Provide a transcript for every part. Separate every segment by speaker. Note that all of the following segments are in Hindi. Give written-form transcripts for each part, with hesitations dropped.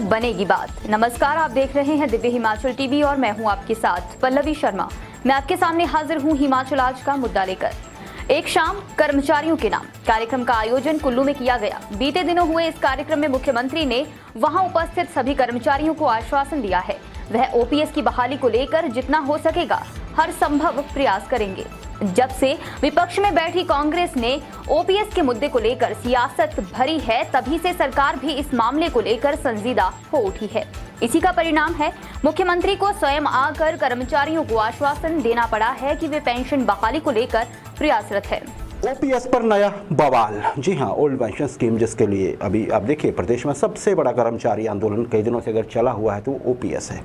Speaker 1: बनेगी बात। नमस्कार, आप देख रहे हैं दिव्य हिमाचल टीवी और मैं हूं आपके साथ पल्लवी शर्मा। मैं आपके सामने हाजिर हूं हिमाचल आज का मुद्दा लेकर। एक शाम कर्मचारियों के नाम कार्यक्रम का आयोजन कुल्लू में किया गया। बीते दिनों हुए इस कार्यक्रम में मुख्यमंत्री ने वहां उपस्थित सभी कर्मचारियों को आश्वासन दिया है वह ओपीएस की बहाली को लेकर जितना हो सकेगा हर संभव प्रयास करेंगे। जब से विपक्ष में बैठी कांग्रेस ने ओपीएस के मुद्दे को लेकर सियासत भरी है, तभी से सरकार भी इस मामले को लेकर संजीदा हो उठी है। इसी का परिणाम है मुख्यमंत्री को स्वयं आकर कर्मचारियों को आश्वासन देना पड़ा है कि वे पेंशन बहाली को लेकर प्रयासरत है।
Speaker 2: ओपीएस पर नया बवाल। जी हाँ, ओल्ड पेंशन स्कीम जिसके लिए अभी आप देखिए प्रदेश में सबसे बड़ा कर्मचारी आंदोलन कई दिनों से अगर चला हुआ है तो ओपीएस है।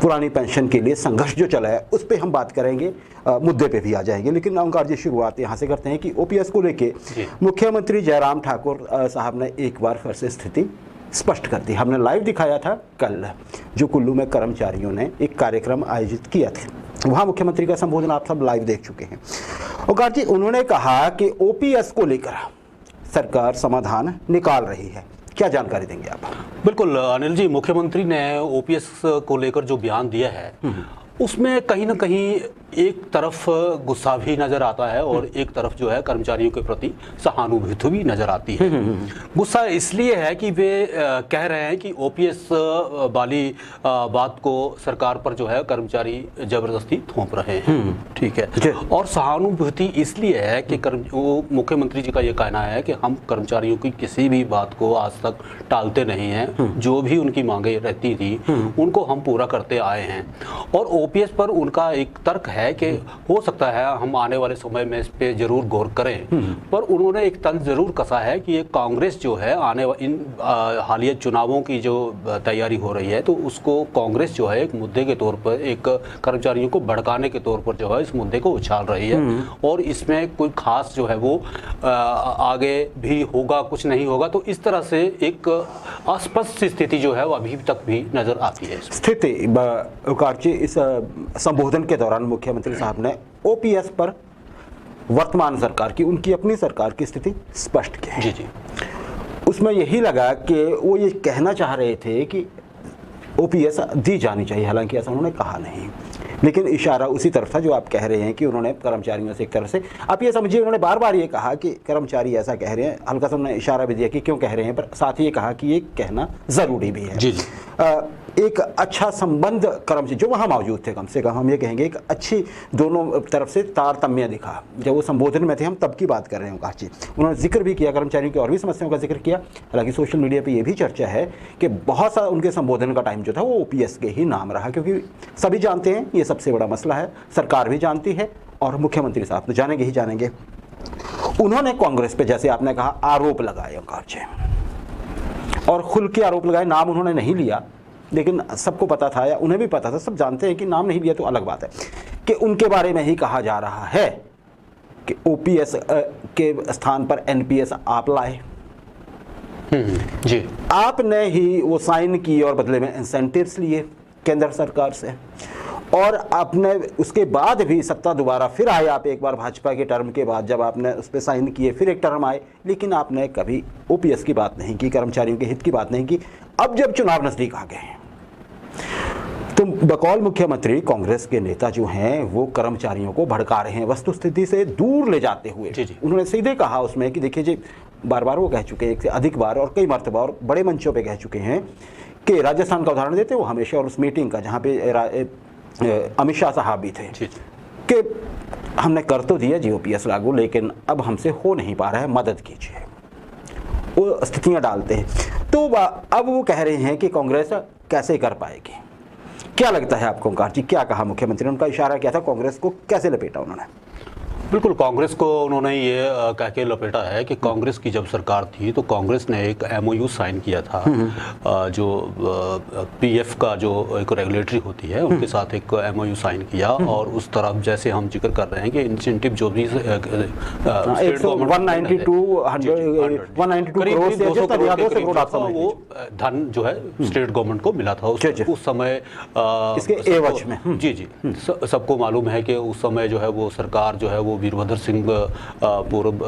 Speaker 2: पुरानी पेंशन के लिए संघर्ष जो चला है उस पर हम बात करेंगे, मुद्दे पे भी आ जाएंगे, लेकिन ओंकार जी शुरुआत यहाँ से करते हैं कि ओपीएस को लेके मुख्यमंत्री जयराम ठाकुर साहब ने एक बार फिर से स्थिति स्पष्ट कर दी। हमने लाइव दिखाया था कल, जो कुल्लू में कर्मचारियों ने एक कार्यक्रम आयोजित किया था, वहाँ मुख्यमंत्री का संबोधन आप सब लाइव देख चुके हैं। ओंकार जी, उन्होंने कहा कि ओपीएस को लेकर सरकार समाधान निकाल रही है, क्या जानकारी देंगे आप?
Speaker 3: बिल्कुल अनिल जी, मुख्यमंत्री ने ओपीएस को लेकर जो बयान दिया है उसमें कहीं ना कहीं एक तरफ गुस्सा भी नजर आता है और एक तरफ जो है कर्मचारियों के प्रति सहानुभूति भी नजर आती है। गुस्सा इसलिए है कि वे कह रहे हैं कि ओपीएस वाली बात को सरकार पर जो है कर्मचारी जबरदस्ती थोप रहे हैं, ठीक है। और सहानुभूति इसलिए है कि मुख्यमंत्री जी का ये कहना है कि हम कर्मचारियों की किसी भी बात को आज तक टालते नहीं हैं, जो भी उनकी मांगे रहती थी उनको हम पूरा करते आए हैं। और ओपीएस पर उनका एक तर्क है कि हो सकता है हम आने वाले समय में इस पे जरूर गौर करें, पर उन्होंने एक तंज जरूर कसा है कि ये कांग्रेस जो है इन हालिया चुनावों की जो तैयारी हो रही है तो उसको कांग्रेस जो है एक मुद्दे के तौर पर, एक कर्मचारियों को भड़काने के तौर पर जो है इस मुद्दे को उछाल रही है और इसमें कोई खास जो है वो आगे भी होगा कुछ नहीं होगा, तो इस तरह से एक अस्पष्ट स्थिति जो है वो अभी तक भी नजर आती है।
Speaker 2: स्थिति इस संबोधन के दौरान मुख्यमंत्री साहब ने ओपीएस पर वर्तमान सरकार की, उनकी अपनी सरकार की स्थिति स्पष्ट की है।
Speaker 3: जी जी,
Speaker 2: उसमें यही लगा कि वो ये कहना चाह रहे थे कि ओपीएस दी जानी चाहिए, हालांकि ऐसा उन्होंने कहा नहीं, लेकिन इशारा उसी तरफ था जो आप कह रहे हैं कि उन्होंने कर्मचारियों से एक तरह से, आप ये समझिए उन्होंने बार बार ये कहा कि कर्मचारी ऐसा कह रहे हैं, हल्का सा उन्होंने इशारा भी दिया कि क्यों कह रहे हैं, पर साथ ही ये कहा कि ये कहना ज़रूरी भी है।
Speaker 3: जी जी।
Speaker 2: एक अच्छा संबंध कर्मचारी जो वहाँ मौजूद थे, कम से कम हम ये कहेंगे एक अच्छी दोनों तरफ से तारतम्य दिखा। जब वो संबोधन में थे, हम तब की बात कर रहे हैं ओंकार जी, उन्होंने जिक्र भी किया कर्मचारियों की और भी समस्याओं का जिक्र किया। हालांकि सोशल मीडिया पे ये भी चर्चा है कि बहुत सारा उनके संबोधन का टाइम जो था वो ओपीएस के ही नाम रहा, क्योंकि सभी जानते हैं ये सबसे बड़ा मसला है, सरकार भी जानती है और मुख्यमंत्री साहब तो जानेंगे ही जानेंगे। उन्होंने कांग्रेस पे, जैसे आपने कहा, आरोप लगाए ओंकार जी, और खुल के आरोप लगाए। नाम उन्होंने नहीं लिया, लेकिन सबको पता था या उन्हें भी पता था, सब जानते हैं कि नाम नहीं लिया तो अलग बात है, कि उनके बारे में ही कहा जा रहा है कि ओपीएस के स्थान पर एनपीएस आप लाए।
Speaker 3: जी,
Speaker 2: आपने ही वो साइन की और बदले में इंसेंटिव्स लिए केंद्र सरकार से, और आपने उसके बाद भी सत्ता दोबारा फिर आए आप, एक बार भाजपा के टर्म के बाद जब आपने उस पर साइन किए फिर एक टर्म आए, लेकिन आपने कभी ओपीएस की बात नहीं की, कर्मचारियों के हित की बात नहीं की। अब जब चुनाव नजदीक आ गए हैं तो बकौल मुख्यमंत्री कांग्रेस के नेता जो हैं वो कर्मचारियों को भड़का रहे हैं, वस्तुस्थिति से दूर ले जाते हुए।
Speaker 3: जी जी।
Speaker 2: उन्होंने सीधे कहा उसमें कि देखिए जी, बार बार वो कह चुके हैं, एक से अधिक बार और कई मर्तबा और बड़े मंचों पे कह चुके हैं कि राजस्थान का उदाहरण देते वो हमेशा, और उस मीटिंग का जहाँ पे अमित शाह साहब भी थे, कि हमने कर तो दिया जी ओपीएस लागू, लेकिन अब हमसे हो नहीं पा रहा है, मदद कीजिए। वो स्थितियां डालते हैं। तो अब वो कह रहे हैं कि कांग्रेस कैसे कर पाएगी। क्या लगता है आपको ओंकार जी, क्या कहा मुख्यमंत्री ने? उनका इशारा क्या था, कांग्रेस को कैसे लपेटा उन्होंने?
Speaker 3: बिल्कुल, कांग्रेस को उन्होंने ये कह के लपेटा है कि कांग्रेस की जब सरकार थी तो कांग्रेस ने एक एमओयू साइन किया था, जो पीएफ का जो एक रेगुलेटरी होती है उनके साथ एक एमओयू साइन किया, और उस तरफ जैसे हम जिक्र कर रहे हैं कि इंसेंटिव जो भी स्टेट गवर्नमेंट 192 करोड़ वो धन जो है स्टेट गवर्नमेंट को मिला था उस समय
Speaker 2: इसके एवज में।
Speaker 3: जी जी, सबको मालूम है कि उस समय जो है वो सरकार जो है वो वीरभद्र सिंह पूर्व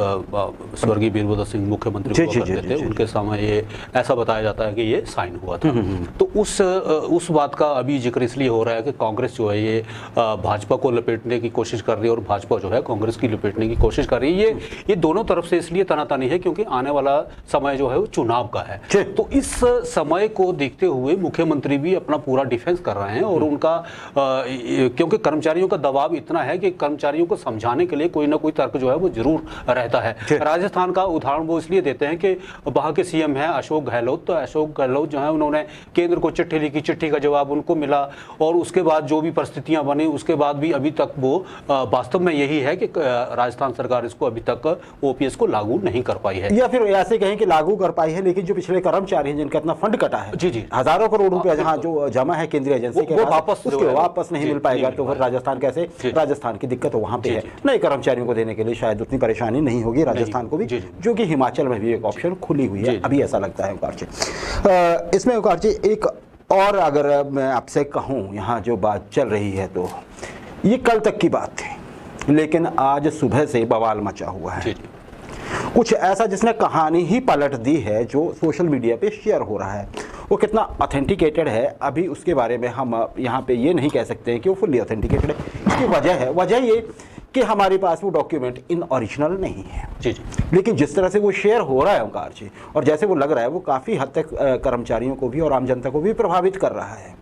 Speaker 3: स्वर्गीय वीरभद्र सिंह मुख्यमंत्री हुआ करते थे, उनके समय ये ऐसा बताया जाता है कि ये साइन हुआ था। तो उस बात का अभी जिक्र इसलिए हो रहा है कि कांग्रेस जो है ये भाजपा को लपेटने की कोशिश कर रही है और भाजपा जो है कांग्रेस की लपेटने की कोशिश कर रही है। ये दोनों तरफ से इसलिए तनातनी है क्योंकि आने वाला समय जो है वो चुनाव का है। तो इस समय को देखते हुए मुख्यमंत्री भी अपना पूरा डिफेंस कर रहे हैं और उनका क्योंकि कर्मचारियों का दबाव इतना है कि कर्मचारियों को समझाने के लिए कोई ना कोई तर्क जो है वो जरूर रहता है। राजस्थान का उदाहरण वो इसलिए देते हैं कि वहां के सीएम है अशोक गहलोत, तो अशोक गहलोत जो है उन्होंने केंद्र को चिट्ठी लिखी, चिट्ठी का जवाब उनको मिला और उसके बाद जो भी परिस्थितियां बनी उसके बाद भी अभी तक वो वास्तव में यही है कि राजस्थान सरकार इसको अभी तक ओपीएस को लागू नहीं कर पाई है,
Speaker 2: या फिर ऐसे कहें कि लागू कर पाई है लेकिन जो पिछले कर्मचारी हैं जिनका इतना फंड कटा है,
Speaker 3: जी
Speaker 2: हजारों करोड़ रुपया जहां जो जमा है केंद्रीय एजेंसी के वापस नहीं मिल पाएगा, तो फिर राजस्थान कैसे, राजस्थान की दिक्कत वहां पे है। नए कर्मचारियों को देने के लिए शायद उतनी परेशानी नहीं होगी राजस्थान को भी, जो कि हिमाचल में भी एक ऑप्शन खुली हुई है अभी, ऐसा लगता है ओंकार जी। इसमें ओंकार जी एक और अगर मैं आपसे कहूं, यहाँ जो बात चल रही है तो ये कल तक की बात थी लेकिन आज सुबह से बवाल मचा हुआ है। कुछ ऐसा जिसने कहानी ही पलट दी है जो सोशल मीडिया पे शेयर हो रहा है। वो कितना ऑथेंटिकेटेड है अभी उसके बारे में हम यहाँ पे ये नहीं कह सकते हैं कि वो फुल्ली ऑथेंटिकेटेड है। इसकी वजह ये कि हमारे पास वो डॉक्यूमेंट इन ओरिजिनल नहीं है।
Speaker 3: जी।
Speaker 2: लेकिन जिस तरह से वो शेयर हो रहा है ओंकार जी, और जैसे वो लग रहा है वो काफ़ी हद तक कर्मचारियों को भी और आम जनता को भी प्रभावित कर रहा है।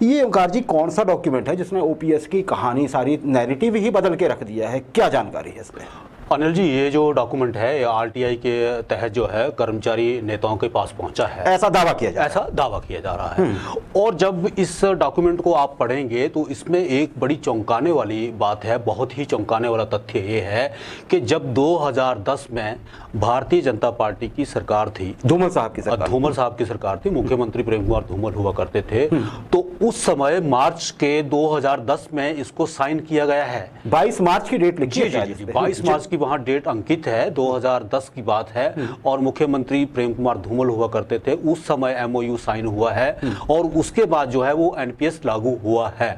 Speaker 2: ये ओंकार जी कौन सा डॉक्यूमेंट है जिसने ओपीएस की कहानी, सारी नैरेटिव ही बदल के रख दिया है? क्या जानकारी है इस पर?
Speaker 3: अनिल जी, ये जो डॉक्यूमेंट है आरटीआई के तहत जो है कर्मचारी नेताओं के पास पहुंचा है, ऐसा दावा किया जा रहा है। और जब इस डॉक्यूमेंट को आप पढ़ेंगे तो इसमें एक बड़ी चौंकाने वाली बात है, बहुत ही चौंकाने वाला तथ्य ये है कि जब 2010 में भारतीय जनता पार्टी की सरकार थी, धूमल साहब की सरकार थी, मुख्यमंत्री प्रेम कुमार धूमल हुआ करते थे, तो उस समय मार्च के 2010 में इसको साइन किया गया है।
Speaker 2: 22 मार्च की डेट लिखी है,
Speaker 3: 22 मार्च की वहां डेट अंकित है, 2010 की बात है और मुख्यमंत्री प्रेम कुमार धूमल हुआ करते थे। उस समय एमओयू साइन हुआ है और उसके बाद जो है वो एनपीएस लागू हुआ है।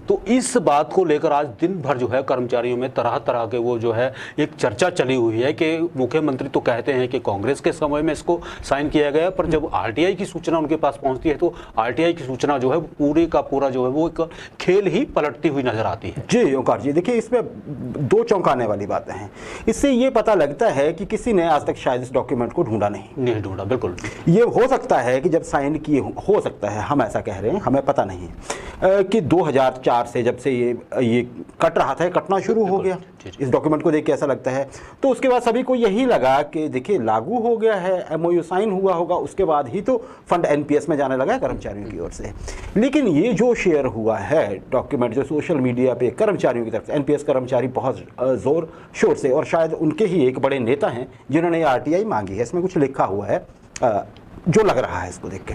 Speaker 3: तो इस बात को लेकर आज दिन भर जो है कर्मचारियों में तरह तरह के वो जो है एक चर्चा चली हुई है कि मुख्यमंत्री तो कहते हैं कि कांग्रेस के समय में इसको साइन किया गया, पर जब आरटीआई की सूचना उनके पास पहुंचती है तो आरटीआई की सूचना जो है पूरे का पूरा जो है वो एक खेल ही पलटती हुई नजर आती है।
Speaker 2: जी ओंकार जी, देखिए इसमें दो चौंकाने वाली बातें हैं। इससे ये पता लगता है कि किसी ने आज तक शायद इस डॉक्यूमेंट को ढूंढा नहीं
Speaker 3: ढूंढा। बिल्कुल,
Speaker 2: ये हो सकता है कि जब साइन किए हो सकता है, हम ऐसा कह रहे हैं, हमें पता नहीं है कि 2004 से जब से ये कट रहा था, कटना शुरू हो गया। इस डॉक्यूमेंट को देख के ऐसा लगता है, तो उसके बाद सभी को यही लगा कि देखिए लागू हो गया है, एमओयू साइन हुआ होगा, उसके बाद ही तो फंड एनपीएस में जाने लगा है कर्मचारियों की ओर से। लेकिन ये जो शेयर हुआ है डॉक्यूमेंट जो सोशल मीडिया पे कर्मचारियों की तरफ से, एनपीएस कर्मचारी बहुत जोर शोर से, और शायद उनके ही एक बड़े नेता हैं जिन्होंने आरटीआई मांगी है, इसमें कुछ लिखा हुआ है जो लग रहा है इसको देख के,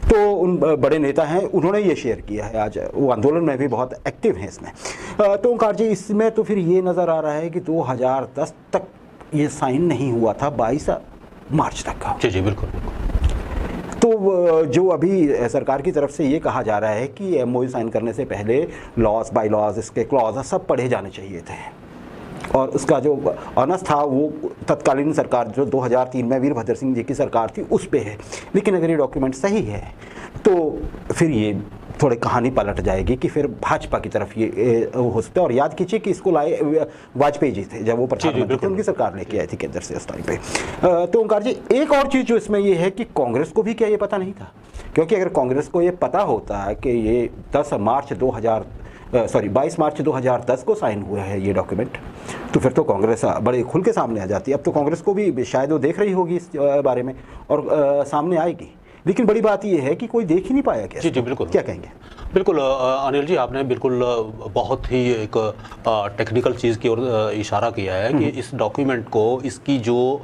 Speaker 2: तो उन बड़े नेता हैं उन्होंने ये शेयर किया है। आज वो आंदोलन में भी बहुत एक्टिव हैं इसमें। तो ओंकार जी, इसमें तो फिर ये नज़र आ रहा है कि 2010 तक ये साइन नहीं हुआ था, 22 मार्च तक का।
Speaker 3: जी बिल्कुल।
Speaker 2: तो जो अभी सरकार की तरफ से ये कहा जा रहा है कि एमओयू साइन करने से पहले लॉज, बाई लॉज, इसके क्लॉज सब पढ़े जाने चाहिए थे, और उसका जो ऑनस था वो तत्कालीन सरकार जो 2003 में वीरभद्र सिंह जी की सरकार थी उस पे है। लेकिन अगर ये डॉक्यूमेंट सही है तो फिर ये थोड़ी कहानी पलट जाएगी कि फिर भाजपा की तरफ ये हो सकता है। और याद कीजिए कि इसको लाए वाजपेयी जी थे जब वो प्रधानमंत्री थे, उनकी सरकार लेके आई थी केंद्र से उस टाइम पे। तो ओंकार जी, एक और चीज़ जो इसमें ये है कि कांग्रेस को भी क्या ये पता नहीं था? क्योंकि अगर कांग्रेस को ये पता होता कि ये 22 मार्च 2010 को साइन हुआ है ये डॉक्यूमेंट, तो फिर तो कांग्रेस बड़े खुल के सामने आ जाती। अब तो कांग्रेस को भी शायद वो देख रही होगी इस बारे में और सामने आएगी। लेकिन बड़ी बात यह है कि कोई देख ही नहीं पाया। क्या
Speaker 3: जी बिल्कुल,
Speaker 2: क्या कहेंगे?
Speaker 3: बिल्कुल अनिल जी, आपने बिल्कुल बहुत ही एक टेक्निकल चीज़ की ओर इशारा किया है कि इस डॉक्यूमेंट को, इसकी जो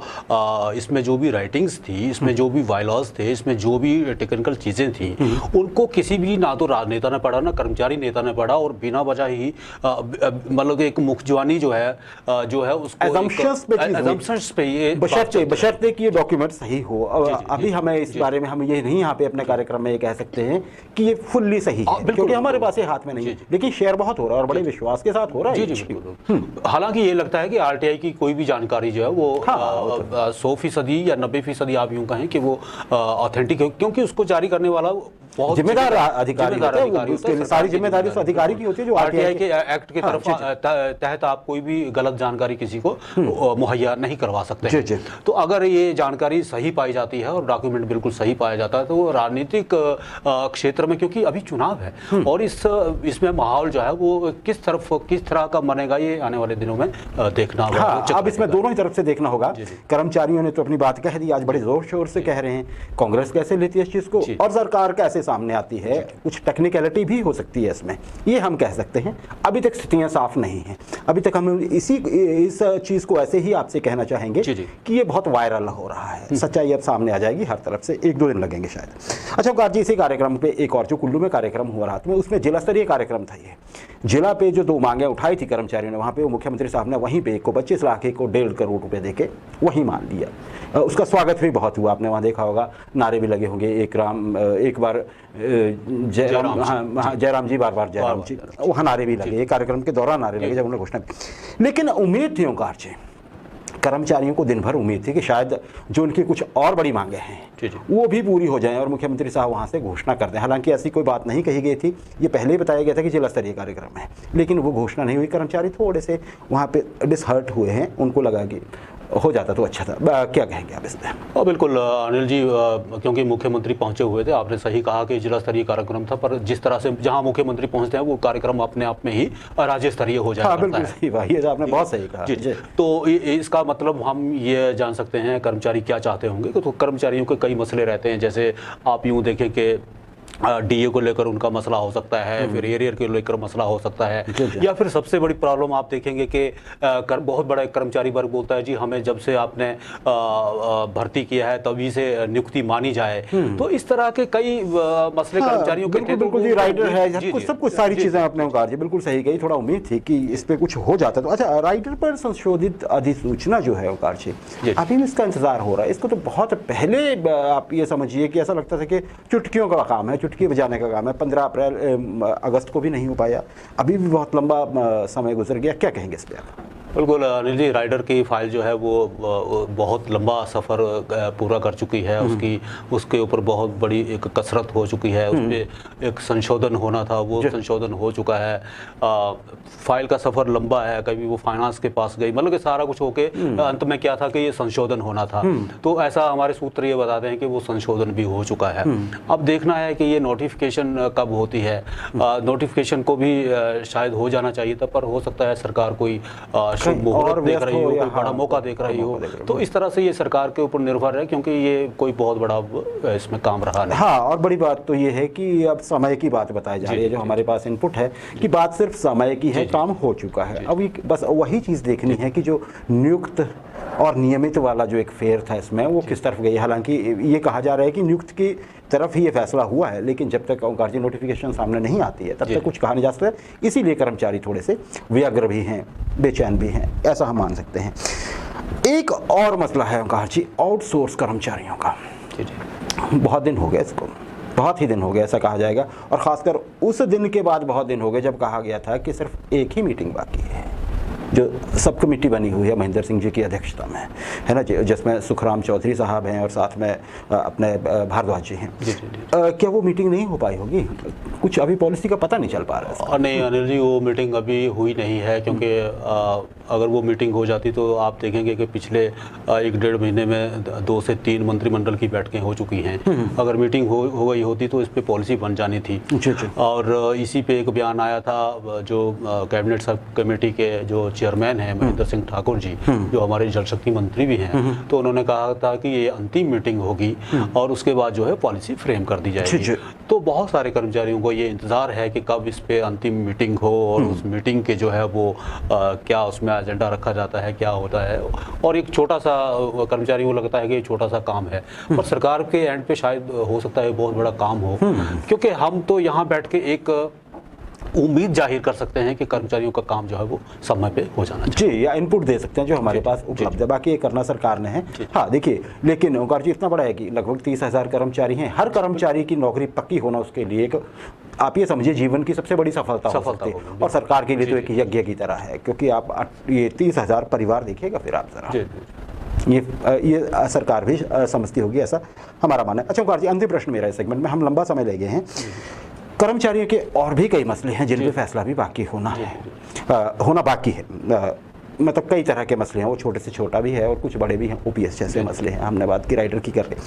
Speaker 3: इसमें जो भी राइटिंग्स थी, इसमें जो भी वायलॉज थे, इसमें जो भी टेक्निकल चीज़ें थी, उनको किसी भी ना तो राजनेता ने पढ़ा ना कर्मचारी नेता ने पढ़ा, और बिना वजह ही मतलब एक मुखजवानी जो है उसको
Speaker 2: एजम्पशंस पे ये बशर्ते कि ये डॉक्यूमेंट सही हो। अभी हमें इस बारे में हम ये नहीं यहाँ पे अपने कार्यक्रम में ये कह सकते हैं कि ये फुल्ली सही है। है, क्योंकि हमारे पास ये हाथ में नहीं है, लेकिन शेयर बहुत हो रहा है और बड़े विश्वास के साथ हो रहा है।
Speaker 3: जी बिल्कुल। हालांकि ये लगता है कि आरटीआई की कोई भी जानकारी जो है वो 100% या 90% आप यूं कहें कि वो ऑथेंटिक है, क्योंकि उसको जारी करने वाला बहुत
Speaker 2: जिम्मेदार अधिकारी होता है, उसके लिए सारी जिम्मेदारी उस अधिकारी की होती है जो
Speaker 3: आरटीआई के एक्ट के तरफ तहत आप कोई भी गलत जानकारी किसी को मुहैया नहीं करवा सकते हैं। तो अगर ये जानकारी सही पाई जाती है और डॉक्यूमेंट बिल्कुल सही पाया जाता है तो राजनीतिक क्षेत्र में, क्योंकि अभी चुनाव है और इसमें माहौल जो है वो किस तरह का बनेगा, ये आने वाले दिनों में देखना होगा।
Speaker 2: अब इसमें दोनों ही तरफ से देखना होगा। कर्मचारियों ने तो अपनी बात कह दी, आज बड़े जोर शोर से कह रहे हैं, कांग्रेस कैसे लेती है इस चीज को और सरकार कैसे सामने आती है। कुछ टेक्निकलिटी भी हो सकती है इसमें, ये हम कह सकते हैं। अभी तक स्थितियां साफ नहीं हैं। अभी तक हम इस चीज को ऐसे ही आपसे कहना चाहेंगे कि ये बहुत वायरल हो रहा है। सच्चाई अब सामने आ जाएगी हर तरफ से, 1-2 दिन लगेंगे शायद। अच्छा ओंकार जी, इसी कार्यक्रम पे एक और जो कुल्लू में कार्यक्रम हो रहा था, उसमें जिला स्तरीय कार्यक्रम था। ये जिला पे जो 2 मांगे उठाई थी कर्मचारियों ने, वहां पे मुख्यमंत्री साहब ने वहीं पे एक को 25 लाख, एक को 1.5 करोड़ रुपए देके वहीं मान लिया। उसका स्वागत भी बहुत हुआ, आपने वहां देखा होगा, नारे भी लगे होंगे, एक बार जयराम जी, बार बार जयराम जी, वहाँ नारे भी लगे, कार्यक्रम के दौरान नारे लगे जब उन्होंने घोषणा की। लेकिन उम्मीद थी ओंकार जी, कर्मचारियों को दिन भर उम्मीद थी कि शायद जो उनकी कुछ और बड़ी मांगे हैं वो भी पूरी हो जाएं और मुख्यमंत्री साहब वहां से घोषणा कर दें। हालांकि ऐसी कोई बात नहीं कही गई थी, ये पहले ही बताया गया था कि जिला स्तरीय कार्यक्रम है, लेकिन वो घोषणा नहीं हुई। कर्मचारी थोड़े से वहाँ पे डिसहर्ट हुए हैं, उनको लगा कि हो जाता तो अच्छा था। क्या कहेंगे आप इसमें?
Speaker 3: बिल्कुल अनिल जी, क्योंकि मुख्यमंत्री पहुंचे हुए थे, आपने सही कहा कि जिला स्तरीय कार्यक्रम था, पर जिस तरह से जहां मुख्यमंत्री पहुंचते हैं वो कार्यक्रम अपने आप में ही राज्य स्तरीय हो जाता है।
Speaker 2: बिल्कुल सही बात, ये आपने बहुत सही कहा।
Speaker 3: जी। तो इसका मतलब हम ये जान सकते हैं कर्मचारी क्या चाहते होंगे। तो कर्मचारियों के कई मसले रहते हैं, जैसे आप यूँ देखें कि डीए को लेकर उनका मसला हो सकता है, फिर एरियर के लेकर मसला हो सकता है, या फिर सबसे बड़ी प्रॉब्लम आप देखेंगे कि बहुत बड़ा कर्मचारी वर्ग बोलता है जी हमें जब से आपने भर्ती किया है तभी से नियुक्ति मानी जाए। तो इस तरह के कई मसले कर्मचारियों के थे।
Speaker 2: बिल्कुल जी, राइडर है, सब कुछ सारी चीजें आपने ओंकार जी बिल्कुल सही कही। थोड़ा उम्मीद थी कि इस पे कुछ हो जाता। तो अच्छा, राइडर पर संशोधित अधिसूचना जो है ओंकार जी, अभी भी इसका इंतजार हो रहा है। इसको तो बहुत पहले आप ये समझिए कि ऐसा लगता था कि चुटकियों का काम है, चुटकी बजाने का काम है। 15 अगस्त को भी नहीं हो पाया, अभी भी बहुत लंबा समय गुजर गया। क्या कहेंगे इस पे आप?
Speaker 3: बिल्कुल अनिल जी, राइडर की फाइल जो है वो बहुत लंबा सफ़र पूरा कर चुकी है। उसके ऊपर बहुत बड़ी एक कसरत हो चुकी है। उस पर एक संशोधन होना था, वो संशोधन हो चुका है। फाइल का सफ़र लंबा है, कभी वो फाइनेंस के पास गई, मतलब कि सारा कुछ होके अंत में क्या था कि ये संशोधन होना था। तो ऐसा हमारे सूत्र ये बताते हैं कि वो संशोधन भी हो चुका है। अब देखना है कि ये नोटिफिकेशन कब होती है। नोटिफिकेशन को भी शायद हो जाना चाहिए था, पर हो सकता है सरकार कोई शुभ मुहूर्त देख रही हो, कोई बड़ा मौका देख रही हो। तो इस तरह से ये सरकार के ऊपर निर्भर है, क्योंकि ये कोई बहुत बड़ा इसमें काम रहा नहीं।
Speaker 2: हाँ, और बड़ी बात तो ये है कि अब समय की बात बताई जा रही है। जो हमारे पास इनपुट है कि बात सिर्फ समय की है, काम हो चुका है। अब बस वही चीज़ देखनी है कि जो नियुक्त और नियमित वाला जो एक फेर था इसमें वो किस तरफ गई। हालांकि ये कहा जा रहा है कि नियुक्त की तरफ ही ये फैसला हुआ है, लेकिन जब तक ओंकार जी नोटिफिकेशन सामने नहीं आती है तब तक कुछ कहा नहीं जा सकता। इसीलिए कर्मचारी थोड़े से व्यग्र भी हैं, बेचैन भी हैं, ऐसा हम मान सकते हैं। एक और मसला है ओंकार जी, आउटसोर्स कर्मचारियों का। बहुत दिन हो गए इसको, बहुत ही दिन हो गया ऐसा कहा जाएगा, और ख़ासकर उस दिन के बाद बहुत दिन हो गए जब कहा गया था कि सिर्फ एक ही मीटिंग बाकी है, जो सब कमेटी बनी हुई है महेंद्र सिंह जी की अध्यक्षता में, है ना, जिसमें सुखराम चौधरी साहब हैं और साथ में अपने भारद्वाज जी हैं। क्या वो मीटिंग नहीं हो पाई होगी? कुछ अभी पॉलिसी का पता नहीं चल पा रहा है।
Speaker 3: नहीं अनिल जी, वो मीटिंग अभी हुई नहीं है, क्योंकि अगर वो मीटिंग हो जाती तो आप देखेंगे कि पिछले 1-1.5 महीने में 2 से 3 मंत्रिमंडल की बैठकें हो चुकी हैं। अगर मीटिंग हो गई होती तो इस पर पॉलिसी बन जानी थी। और इसी पे एक बयान आया था जो कैबिनेट सब कमेटी के जो चेयरमैन हैं महेंद्र सिंह ठाकुर जी, जो हमारे जल शक्ति मंत्री भी हैं, तो उन्होंने कहा था कि ये अंतिम मीटिंग होगी और उसके बाद जो है पॉलिसी फ्रेम कर दी जाएगी। तो बहुत सारे कर्मचारियों को ये इंतज़ार है कि कब इस पे अंतिम मीटिंग हो और उस मीटिंग के जो है वो क्या उसमें एजेंडा रखा जाता है, क्या होता है। और एक छोटा सा कर्मचारियों को लगता है कि ये छोटा सा काम है, पर सरकार के एंड पे शायद हो सकता है बहुत बड़ा काम हो, क्योंकि हम तो यहाँ बैठ के एक उम्मीद जाहिर कर सकते हैं कि कर्मचारियों का काम जो है वो समय पे हो जाना चाहिए।
Speaker 2: जी, या इनपुट दे सकते हैं जो हमारे पास उपलब्ध है, बाकी ये करना सरकार ने है। हाँ देखिए, लेकिन ओंकार जी इतना बड़ा है कि लगभग 30,000 कर्मचारी हैं। हर कर्मचारी की नौकरी पक्की होना उसके लिए एक आप ये समझिए जीवन की सबसे बड़ी सफलता हो सकती है, और सरकार के लिए तो एक यज्ञ की तरह है, क्योंकि आप ये 30,000 परिवार देखिएगा फिर आप जरा, ये सरकार भी समझती होगी, ऐसा हमारा मानना है। अच्छा ओंकार जी, अंतिम प्रश्न मेरा इस सेगमेंट में, हम लंबा समय ले गए हैं। कर्मचारियों के और भी कई मसले हैं जिन पे फैसला भी बाकी होना है, होना बाकी है। मतलब कई तरह के मसले हैं, वो छोटे से छोटा भी है और कुछ बड़े भी हैं, ओपीएस जैसे मसले हैं, हमने बात की राइडर की कर रहे।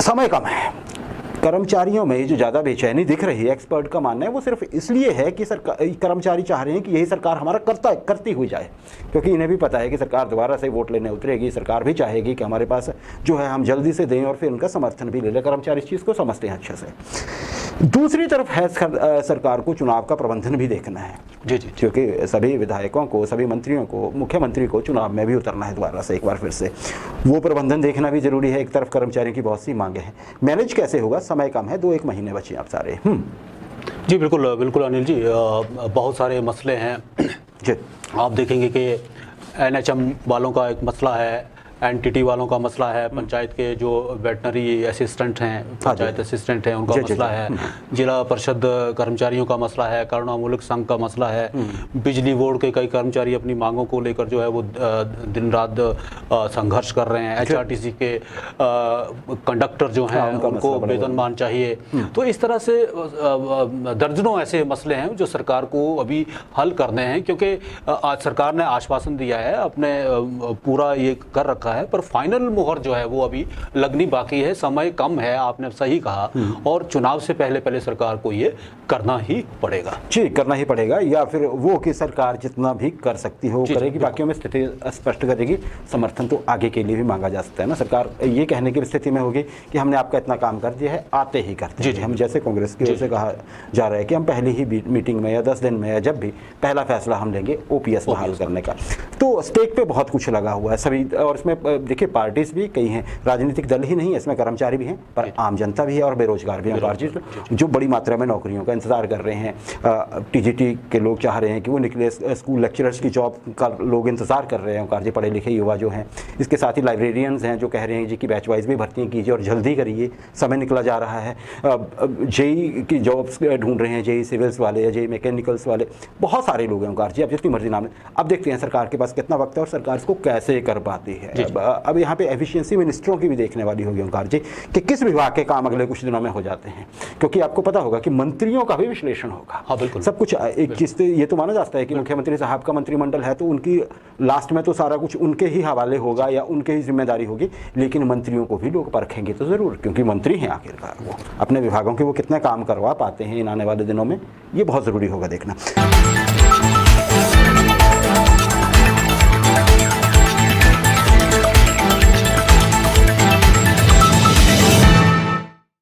Speaker 2: समय कम है, कर्मचारियों में जो ज़्यादा बेचैनी दिख रही है, एक्सपर्ट का मानना है वो सिर्फ इसलिए है कि कर्मचारी चाह रहे हैं कि यही सरकार हमारा करती हुई जाए, क्योंकि इन्हें भी पता है कि सरकार दोबारा से वोट लेने उतरेगी, सरकार भी चाहेगी कि हमारे पास जो है हम जल्दी से दें और फिर उनका समर्थन भी ले लें। कर्मचारी इस चीज़ को समझते हैं अच्छे से। दूसरी तरफ है सरकार को चुनाव का प्रबंधन भी देखना है, जी, क्योंकि सभी विधायकों को, सभी मंत्रियों को, मुख्यमंत्री को चुनाव में भी उतरना है दोबारा से, एक बार फिर से वो प्रबंधन देखना भी जरूरी है। एक तरफ कर्मचारियों की बहुत सी मांगे हैं, मैनेज कैसे होगा, समय कम है, 2-1 महीने बचे आप सारे।
Speaker 3: जी बिल्कुल बिल्कुल अनिल जी, बहुत सारे मसले हैं जी। आप देखेंगे कि एनएचएम वालों का एक मसला है, एनटीटी वालों का मसला है, पंचायत के जो वेटनरी असिस्टेंट हैं, पंचायत असिस्टेंट हैं, उनका मसला है, जिला परिषद कर्मचारियों का मसला है, करुणामूलक संघ का मसला है, बिजली बोर्ड के कई कर्मचारी अपनी मांगों को लेकर जो है वो दिन रात संघर्ष कर रहे हैं, एचआरटीसी के कंडक्टर जो हैं उनको वेतनमान चाहिए। तो इस तरह से दर्जनों ऐसे मसले हैं जो सरकार को अभी हल करने हैं, क्योंकि आज सरकार ने आश्वासन दिया है, अपने पूरा ये कर रखा है, पर फाइनल मुहर जो है वो अभी लगनी बाकी है। समय कम है, आपने सही कहा, और चुनाव से पहले सरकार को ये करना ही पड़ेगा।
Speaker 2: जी, करना ही पड़ेगा, या फिर वो कि सरकार जितना भी कर सकती हो करेगी, बाकियों में स्थिति स्पष्ट करेगी। समर्थन तो आगे के लिए भी मांगा जा सकता है ना, सरकार ये कहने की स्थिति में होगी कि हमने आपका इतना काम कर दिया है, आते ही करते हैं। हम जैसे कांग्रेस की ओर से कहा जा रहा है कि हम पहली ही मीटिंग में या 10 दिन में या जब भी पहला फैसला हम लेंगे ओपीएस बहाल करने का। तो स्टेक पे बहुत कुछ लगा हुआ है सभी, और इसमें देखिए पार्टीज भी कई हैं, राजनीतिक दल ही नहीं है, इसमें कर्मचारी भी हैं, पर आम जनता भी है और बेरोजगार भी हैं, जो बड़ी मात्रा में नौकरियों का इंतजार कर रहे हैं। टीजीटी के लोग चाह रहे हैं कि वो निकले, स्कूल लेक्चरर्स की जॉब का लोग इंतजार कर रहे हैं, कार्य पढ़े लिखे युवा जो हैं। इसके साथ ही लाइब्रेरियंस हैं जो कह रहे हैं जी कि बैच वाइज भी भर्तियाँ कीजिए और जल्दी करिए, समय निकला जा रहा है। जेई की जॉब्स ढूंढ रहे हैं, जेई सिविल्स वाले या जेई मैकेनिकल्स वाले, बहुत सारे लोग हैं ओंकार जी, अब जितनी मर्जी नाम लें। अब देखते हैं सरकार के पास कितना वक्त है और सरकार इसको कैसे कर पाती है। अब यहाँ पे एफिशिएंसी मिनिस्टरों की भी देखने वाली होगी ओंकार जी, कि किस विभाग के काम अगले कुछ दिनों में हो जाते हैं, क्योंकि आपको पता होगा कि मंत्रियों का भी विश्लेषण होगा।
Speaker 3: हाँ बिल्कुल,
Speaker 2: सब कुछ एक चीज़ ये तो माना जाता है कि मुख्यमंत्री साहब का मंत्रिमंडल है तो उनकी लास्ट में तो सारा कुछ उनके ही हवाले होगा या उनके ही जिम्मेदारी होगी, लेकिन मंत्रियों को भी लोग परखेंगे तो ज़रूर, क्योंकि मंत्री हैं आखिरकार, वो अपने विभागों के वो कितना काम करवा पाते हैं इन आने वाले दिनों में, ये बहुत ज़रूरी होगा देखना।